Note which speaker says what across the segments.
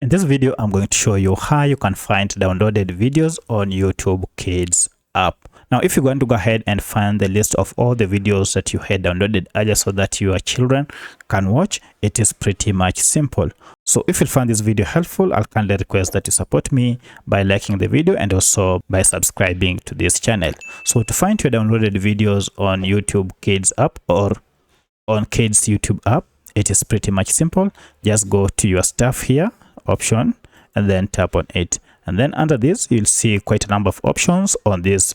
Speaker 1: In this video, I'm going to show you how you can find downloaded videos on YouTube Kids app. Now, if you're going to go ahead and find the list of all the videos that you had downloaded earlier so that your children can watch, it is pretty much simple. So if you find this video helpful, I'll kindly request that you support me by liking the video and also by subscribing to this channel. So to find your downloaded videos on YouTube Kids app or on Kids YouTube app, it is pretty much simple. Just go to your stuff here option and then tap on it, and then under this you'll see quite a number of options on this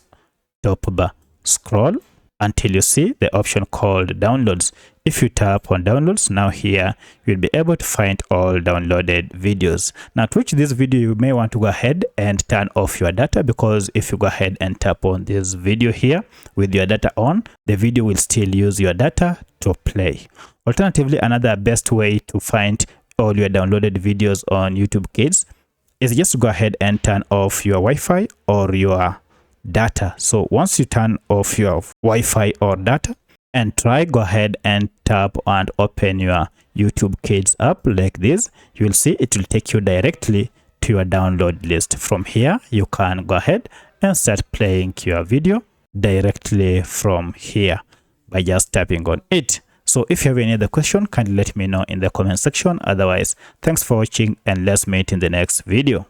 Speaker 1: top bar. Scroll until you see the option called downloads. If you tap on downloads, now here you'll be able to find all downloaded videos. Now to watch this video, you may want to go ahead and turn off your data, because if you go ahead and tap on this video here with your data on, the video will still use your data to play. Alternatively, another best way to find all your downloaded videos on YouTube Kids is just to go ahead and turn off your Wi-Fi or your data. So once you turn off your Wi-Fi or data and go ahead and tap and open your YouTube Kids app like this, you will see it will take you directly to your download list. From here, you can go ahead and start playing your video directly from here by just tapping on it. So if you have any other question, kindly let me know in the comment section. Otherwise, thanks for watching and let's meet in the next video.